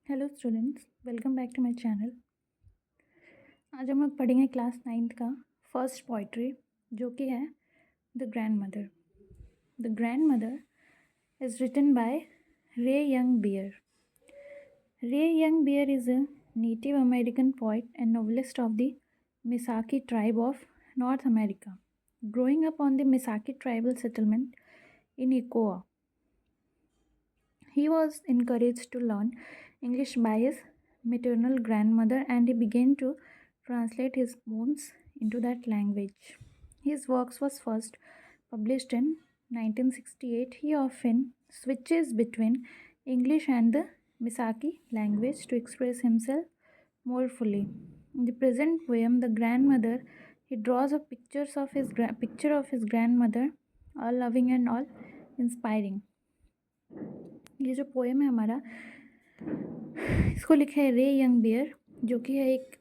Hello students, welcome back to my channel. आज हम लोग पढ़ेंगे क्लास 9th का फर्स्ट पोइट्री, जो कि है the grandmother. The grandmother is written by Ray Young Bear. Ray Young Bear is a Native American poet and novelist of the Meskwaki tribe of North America, growing up on the Misaki tribal settlement in Ikoa. He was encouraged to learn English by his maternal grandmother and he began to translate his poems into that language. His works was first published in 1968. He often switches between English and the Misaki language to express himself more fully. In the present poem, The Grandmother, he draws a picture of his grandmother, all loving and all inspiring. ये जो poem है हमारा, इसको लिखे है रे Young beer, जो कि है एक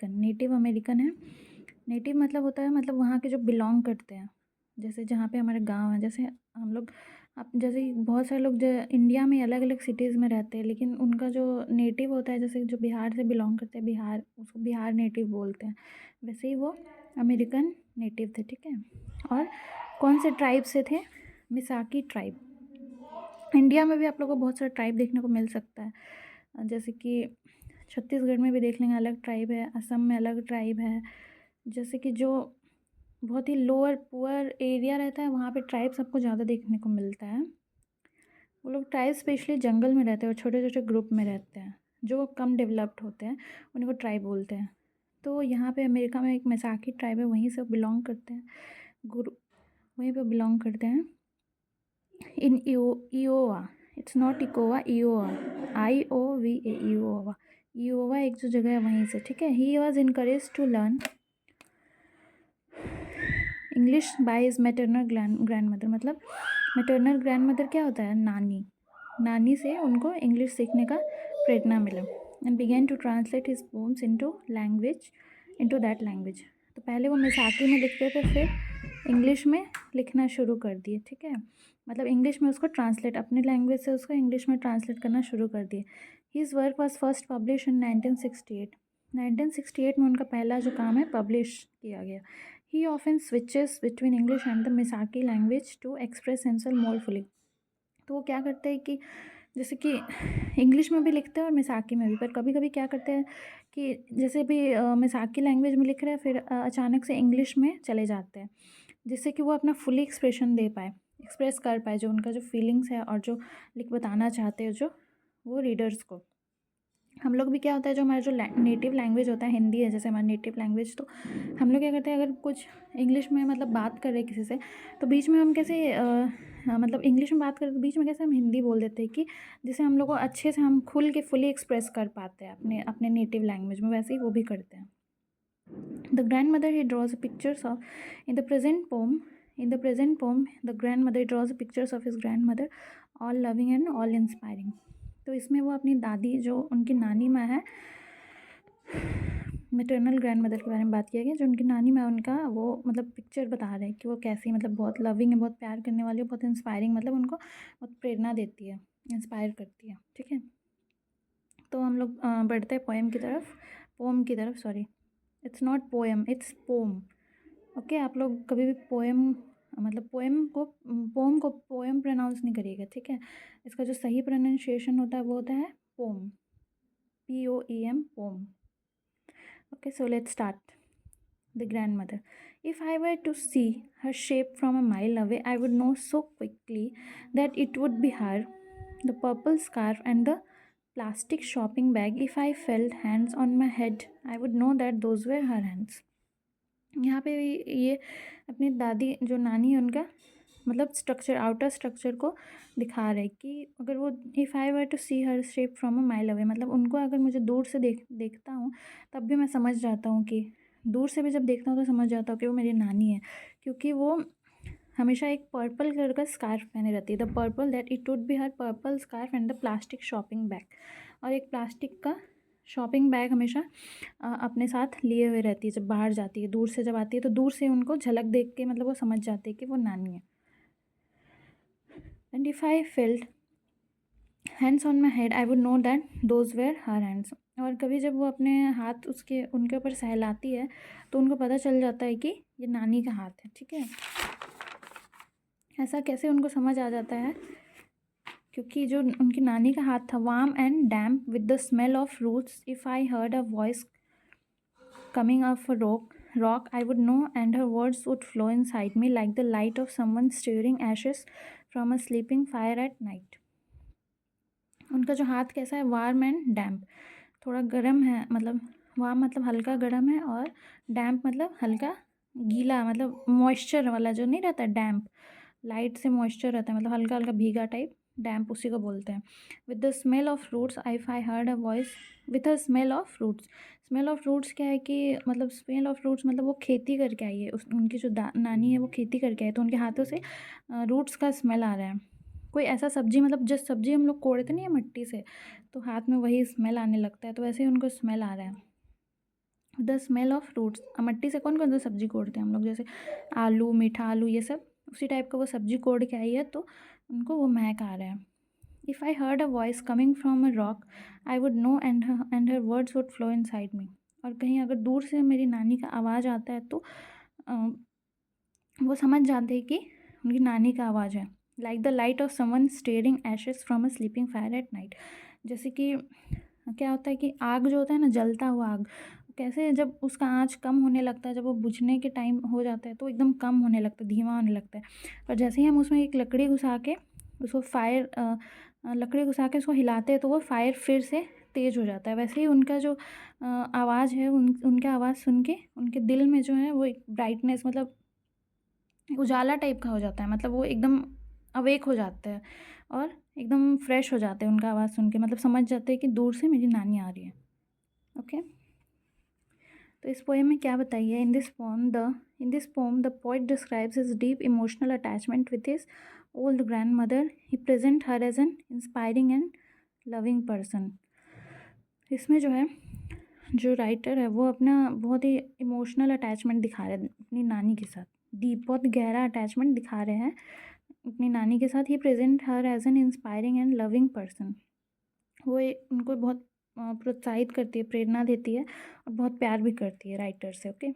नेटिव अमेरिकन है। नेटिव मतलब होता है मतलब वहाँ के जो बिलोंग करते हैं, जैसे जहाँ पे हमारे गांव हैं, जैसे हम लोग अब जैसे बहुत सारे लोग जो इंडिया में अलग अलग सिटीज़ में रहते हैं, लेकिन उनका जो नेटिव होता है, जैसे जो बिहार से बिलोंग करते हैं, बिहार, उसको बिहार नेटिव बोलते हैं। वैसे ही वो अमेरिकन नेटिव थे, ठीक है। और कौन से ट्राइब से थे? Misaki tribe. इंडिया में भी आप लोगों को बहुत सारा ट्राइब देखने को मिल सकता है, जैसे कि छत्तीसगढ़ में भी देख लेंगे अलग ट्राइब है, असम में अलग ट्राइब है। जैसे कि जो बहुत ही लोअर पुअर एरिया रहता है, वहाँ पे ट्राइब सबको ज़्यादा देखने को मिलता है। वो लोग ट्राइब स्पेशली जंगल में रहते हैं और छोटे छोटे ग्रुप में रहते हैं, जो कम डेवलप्ड होते हैं, उन्हीं को ट्राइब बोलते हैं। तो यहाँ पे अमेरिका में एक मैसाकी ट्राइब है, वहीं से बिलोंग करते हैं, वहीं पे बिलोंग करते हैं। In Iowa, it's not Ikowa, Iowa, IOVA, Iowa. Iowa एक जो जगह है वहीं से, ठीक है। He was encourage to learn English by his maternal grandmother. मतलब मैटरनल ग्रैंड मदर क्या होता है? नानी से उनको इंग्लिश सीखने का प्रेरणा मिला। And began to translate his poems into that language. तो पहले वो मिसाकी में लिखते थे, फिर इंग्लिश में लिखना शुरू कर दिए, ठीक है। मतलब इंग्लिश में उसको ट्रांसलेट, अपने लैंग्वेज से उसको इंग्लिश में ट्रांसलेट करना शुरू कर दिए। His work was first publish in 1968। 1968 में उनका पहला जो काम है पब्लिश किया गया। He often switches between English and the Misaki language to express himself more fully. तो वो क्या करते हैं कि जैसे कि इंग्लिश में भी लिखते हैं और मिसाकी में भी, पर कभी कभी क्या करते हैं कि जैसे भी मिसाकी लैंग्वेज में लिख रहे हैं, फिर अचानक से इंग्लिश में चले जाते हैं, जिससे कि वो अपना फुली एक्सप्रेशन दे पाए, एक्सप्रेस कर पाए जो उनका जो फीलिंग्स है और जो लिख बताना चाहते हैं जो वो रीडर्स को। हम लोग भी क्या होता है, जो हमारा जो नेटिव लैंग्वेज होता है, हिंदी है जैसे हमारी नेटिव लैंग्वेज, तो हम लोग क्या करते हैं, अगर कुछ इंग्लिश में मतलब बात कर रहे हैं किसी से, तो बीच में हम कैसे मतलब इंग्लिश में बात करें तो बीच में कैसे हम हिंदी बोल देते हैं, कि जिससे हम लोग को अच्छे से हम खुल के फुली एक्सप्रेस कर पाते हैं अपने अपने नेटिव लैंग्वेज में। वैसे ही वो भी करते हैं। The grandmother he draws pictures of in the present poem the grandmother draws pictures of his grandmother, all loving and all inspiring. तो इसमें वो अपनी दादी, जो उनकी नानी माँ है, मैटरनल ग्रैंड मदर के बारे में बात किया गया, जो उनकी नानी माँ, उनका वो मतलब पिक्चर बता रहे हैं कि वो कैसी, मतलब बहुत लविंग है, बहुत प्यार करने वाली है, बहुत इंस्पायरिंग, मतलब उनको बहुत प्रेरणा देती है, इंस्पायर करती है, ठीक है। तो हम लोग बढ़ते हैं पोम की तरफ, sorry, it's not poem, it's poem. Okay, आप लोग कभी भी मतलब पोम को पोएम प्रोनाउंस नहीं करिएगा, ठीक है। इसका जो सही प्रोनाउंसिएशन होता है वो होता है poem, POEM, poem. Okay, so let's start. The grandmother. If I were to see her shape from a mile away, I would know so quickly that it would be her. The purple scarf and the plastic shopping bag. If I felt hands on my head, I would know that those were her hands. यहाँ पे ये अपनी दादी, जो नानी है उनका, मतलब स्ट्रक्चर, आउटर स्ट्रक्चर को दिखा रहे कि अगर वो, if I were to see her shape from a mile away, मतलब उनको अगर मुझे दूर से देखता हूँ, तब भी मैं समझ जाता हूँ कि, दूर से भी जब देखता हूँ तो समझ जाता हूँ कि वो मेरी नानी है, क्योंकि वो हमेशा एक पर्पल कलर का स्कार्फ पहने रहती है। The purple that it would be her purple scarf and the plastic shopping bag. और एक प्लास्टिक का शॉपिंग बैग हमेशा अपने साथ लिए हुए रहती है जब बाहर जाती है, दूर से जब आती है, तो दूर से उनको झलक देख के मतलब वो समझ जाती है कि वो नानी है। And if I felt hands on my head I would know that those were her hands. और कभी जब वो अपने हाथ उनके ऊपर सहलाती है तो उनको पता चल जाता है कि ये नानी का हाथ है। ठीक है, ऐसा कैसे उनको समझ आ जाता है? क्योंकि जो उनकी नानी का हाथ था, warm and damp with the smell of roots, if I heard a voice coming off a rock, I would know, and her words would flow inside me like the light of someone stirring ashes from a sleeping fire at night. उनका जो हाथ कैसा है? Warm and डैम्प, थोड़ा गर्म है, मतलब warm मतलब हल्का गर्म है, और डैम्प मतलब हल्का गीला, मतलब मॉइस्चर वाला जो नहीं रहता, डैम्प लाइट से मॉइस्चर रहता है, मतलब हल्का हल्का भीगा टाइप, डैम्प उसी को बोलते हैं। With the smell of fruits, I heard a voice with a smell of fruits. Smell of fruits क्या है कि मतलब स्मेल ऑफ फ्रूट्स मतलब वो खेती करके आई है, उनकी जो नानी है वो खेती करके आई, तो उनके हाथों से रूट्स का स्मेल आ रहा है। कोई ऐसा सब्जी, मतलब जिस सब्जी हम लोग कोड़ते नहीं है मिट्टी से, तो हाथ में वही स्मेल आने लगता है, तो वैसे ही उनको स्मेल आ रहा है, द स्मेल ऑफ फ्रूट्स। मिट्टी से कौन कौन सा सब्जी कोड़ते हैं हम लोग, जैसे आलू, मीठा आलू, ये सब उसी टाइप का वो सब्जी कोड़ के आई है, तो उनको वो महक आ रहा है। If I heard a voice coming from a rock, I would know and her words would flow inside me. और कहीं अगर दूर से मेरी नानी का आवाज़ आता है तो वो समझ जाते हैं कि उनकी नानी का आवाज़ है। Like the light of someone steering ashes from a sleeping fire at night. जैसे कि क्या होता है कि आग जो होता है ना, जलता हुआ आग, कैसे जब उसका आँच कम होने लगता है, जब वो बुझने के टाइम हो जाता है तो एकदम कम होने लगता है, धीमा होने लगता है। पर जैसे ही हम उसमें एक लकड़ी घुसा के उसको लकड़ी घुसा के उसको हिलाते हैं तो वो फायर फिर से तेज़ हो जाता है। वैसे ही उनका जो आवाज़ है, उनका आवाज़ सुन के उनके दिल में जो है वो एक ब्राइटनेस, मतलब उजाला टाइप का हो जाता है, मतलब वो एकदम अवेक हो जाते हैं और एकदम फ्रेश हो जाते हैं उनका आवाज़ सुन के, मतलब समझ जाते हैं कि दूर से मेरी नानी आ रही है। ओके, तो इस पोएम में क्या बताइए? In this poem the poet describes his deep emotional attachment with his old grandmother. He present her as an inspiring and loving person. इसमें जो है, जो राइटर है वो अपना बहुत ही इमोशनल अटैचमेंट दिखा रहे हैं अपनी नानी के साथ, डीप, बहुत गहरा अटैचमेंट दिखा रहे हैं अपनी नानी के साथ। He present her as an inspiring and loving person. वो उनको बहुत प्रोत्साहित करती है, प्रेरणा देती है और बहुत प्यार भी करती है राइटर से। Okay,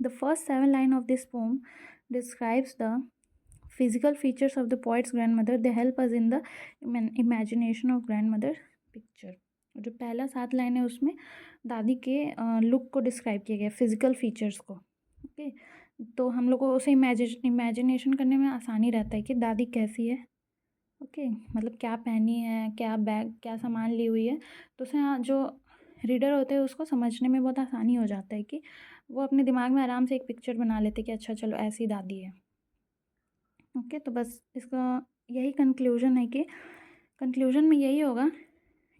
the first 7 line of this pome describes the physical features of the poets grand mother. They help us in the imagination of grand mother picture. जो पहला 7 लाइन है उसमें दादी के लुक को डिस्क्राइब किया गया, फिजिकल फीचर्स को। ओके, तो हम लोग को उसे इमेजिनेशन करने में आसानी रहता है कि दादी कैसी है। ओके, मतलब क्या पहनी है, क्या बैग, क्या सामान ली हुई है, तो उसे जो रीडर होते हैं उसको समझने में बहुत आसानी हो जाता है कि वो अपने दिमाग में आराम से एक पिक्चर बना लेते कि अच्छा चलो ऐसी दादी है। ओके, तो बस इसका यही कंक्लूजन है कि कंक्लूजन में यही होगा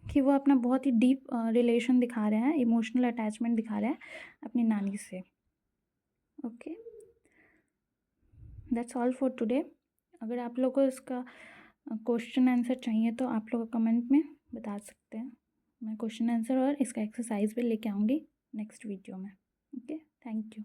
कि वो अपना बहुत ही डीप रिलेशन दिखा रहे हैं, इमोशनल अटैचमेंट दिखा रहे हैं अपनी नानी से। Okay, that's all for today. अगर आप लोग को इसका क्वेश्चन आंसर चाहिए तो आप लोग कमेंट में बता सकते हैं। मैं क्वेश्चन आंसर और इसका एक्सरसाइज भी लेके आऊँगी नेक्स्ट वीडियो में। Okay, thank you.